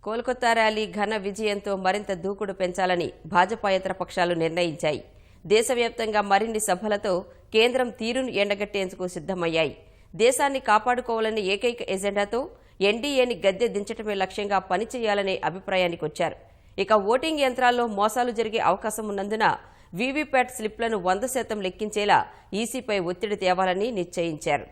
Kolkata rally ఘన విజయంతో మరింత దూకుడు పెంచాలని భాజపాయేతర పక్షాలు నిర్ణయించాయి. దేశవ్యాప్తంగా మరిన్ని సభలతో కేంద్రం తీరును ఎండగట్టేందుకు సిద్ధమయ్యాయి. దేశాన్ని కాపాడుకోవాలనే ఏకైక ఎజెండాతో ఎన్డీఏని గద్దె దించడమే లక్ష్యంగా పనిచేయాలనే అభిప్రాయానికి వచ్చారు. ఇక ఓటింగ్ యంత్రాల్లో మోసాలు జరిగే అవకాశం ఉన్నందున వీవీప్యాట్ స్లిప్లను 100% లెక్కించేలా ఈసీపై ఒత్తిడి తేవాలని నిశ్చయించారు.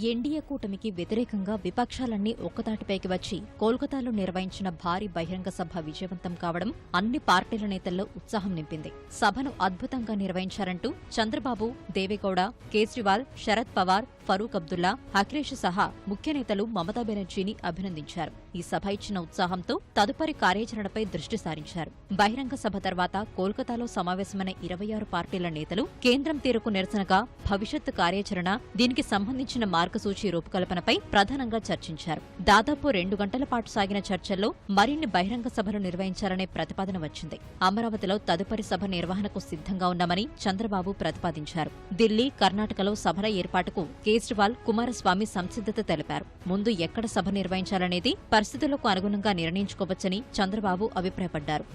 ఎన్డీఏ కూటమికి వ్యతిరేకంగా విపక్షాలన్నీ ఒక్కతాటిపైకి వచ్చి కోల్కతాలో నిర్వహించిన భారీ బహిరంగ సభ విజయవంతం కావడం అన్ని పార్టీల నేతల్లో ఉత్సాహం నింపింది. సభను అద్భుతంగా నిర్వహించారంటూ చంద్రబాబు, దేవేగౌడ, కేజ్రీవాల్, శరద్ పవార్, ఫరూక్ అబ్దుల్లా, అఖిలేష్ సహా ముఖ్య నేతలు మమతా బెనర్జీని అభినందించారు. ఈ సభ ఇచ్చిన ఉత్సాహంతో తదుపరి కార్యాచరణపై దృష్టి సారించారు. బహిరంగ సభ తర్వాత కోల్కతాలో సమావేశమైన 26 పార్టీల నేతలు కేంద్రం తీరుకు నిరసనగా భవిష్యత్తు కార్యాచరణ, దీనికి సంబంధించిన మార్గసూచి రూపకల్పనపై ప్రధానంగా చర్చించారు. దాదాపు 2 గంటల పాటు సాగిన చర్చల్లో మరిన్ని బహిరంగ సభలు నిర్వహించాలనే ప్రతిపాదన వచ్చింది. అమరావతిలో తదుపరి సభ నిర్వహణకు సిద్ధంగా ఉన్నామని చంద్రబాబు ప్రతిపాదించారు. ఢిల్లీ, కర్ణాటకలో సభల ఏర్పాటుకు కేజ్రీవాల్, కుమారస్వామి సంసిద్ధత తెలిపారు. ముందు ఎక్కడ సభ నిర్వహించాలనేది పరిస్థితులకు అనుగుణంగా నిర్ణయించుకోవచ్చని చంద్రబాబు అభిప్రాయపడ్డారు.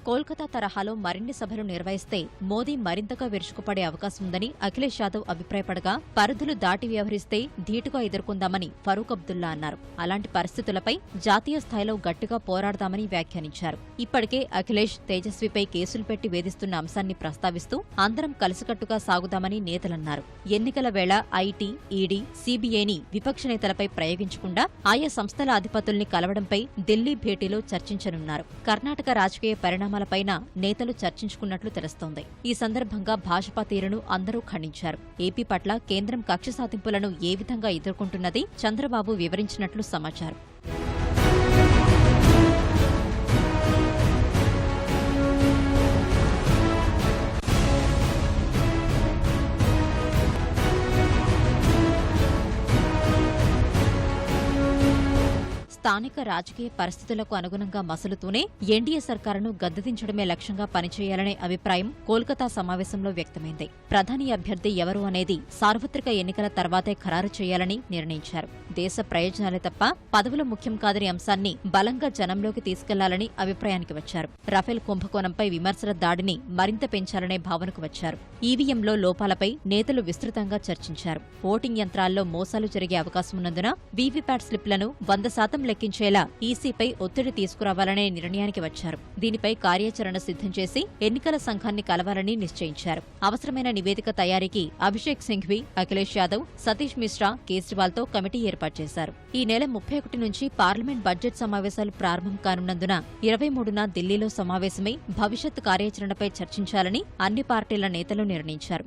కోల్కతా తరహాలో మరిన్ని సభలు నిర్వహిస్తే మోదీ మరింతగా విరుచుకుపడే అవకాశం ఉందని అఖిలేష్ యాదవ్ అభిప్రాయపడగా, పరిధులు దాటి వ్యవహరిస్తే ధీటుగా ఎదుర్కొందామని ఫరూక్ అబ్దుల్లా అన్నారు. అలాంటి పరిస్థితులపై జాతీయ స్థాయిలో గట్టిగా పోరాడదామని వ్యాఖ్యానించారు. ఇప్పటికే అఖిలేష్, తేజస్వీపై కేసులు పెట్టి వేధిస్తున్న అంశాన్ని ప్రస్తావిస్తూ అందరం కలిసికట్టుగా సాగుదామని నేతలన్నారు. ఎన్నికల వేళ ఐటీ, ఈడీ, సీబీఐని విపక్ష నేతలపై ప్రయోగించకుండా ఆయా సంస్థల అధిపతుల్ని కలవడంపై ఢిల్లీ భేటీలో చర్చించనున్నారు. కర్ణాటక రాజకీయ పరిణామాలపైన నేతలు చర్చించుకున్నట్లు తెలుస్తోంది. ఈ సందర్భంగా భాజపా తీరును అందరూ ఖండించారు. ఏపీ పట్ల కేంద్రం కక్ష సాధింపులను ఏ విధంగా ఎదుర్కొంటున్నది చంద్రబాబు వివరించినట్లు సమాచారం. స్థానిక రాజకీయ పరిస్థితులకు అనుగుణంగా మసలుతూనే ఎన్డీఏ సర్కారును గద్దెదించడమే లక్ష్యంగా పనిచేయాలనే అభిప్రాయం కోల్కతా సమావేశంలో వ్యక్తమైంది. ప్రధాని అభ్యర్థి ఎవరు అనేది సార్వత్రిక ఎన్నికల తర్వాతే ఖరారు చేయాలని నిర్ణయించారు. దేశ ప్రయోజనాలే తప్ప పదవులు ముఖ్యం కాదని అంశాన్ని బలంగా జనంలోకి తీసుకెళ్లాలని అభిప్రాయానికి వచ్చారు. రఫేల్ కుంభకోణంపై విమర్శల దాడిని మరింత పెంచాలనే భావనకు వచ్చారు. ఈవీఎంలో లోపాలపై నేతలు విస్తృతంగా చర్చించారు. ఓటింగ్ యంత్రాల్లో మోసాలు జరిగే అవకాశం ఉన్నందున వీవీప్యాట్ స్లిప్లను 100% లెక్కించేలా ఈసీపై ఒత్తిడి తీసుకురావాలనే నిర్ణయానికి వచ్చారు. దీనిపై కార్యాచరణ సిద్ధం చేసి ఎన్నికల సంఘాన్ని కలవాలని నిశ్చయించారు. అవసరమైన నివేదిక తయారీకి అభిషేక్ సింఘ్వి, అఖిలేష్ యాదవ్, సతీష్ మిశ్రా, కేజ్రీవాల్తో కమిటీ ఏర్పాటు చేశారు. ఈ నెల 31 నుంచి పార్లమెంట్ బడ్జెట్ సమావేశాలు ప్రారంభం కానున్నందున 23న ఢిల్లీలో సమావేశమై భవిష్యత్ కార్యాచరణపై చర్చించాలని అన్ని పార్టీల నేతలు నిర్ణయించారు.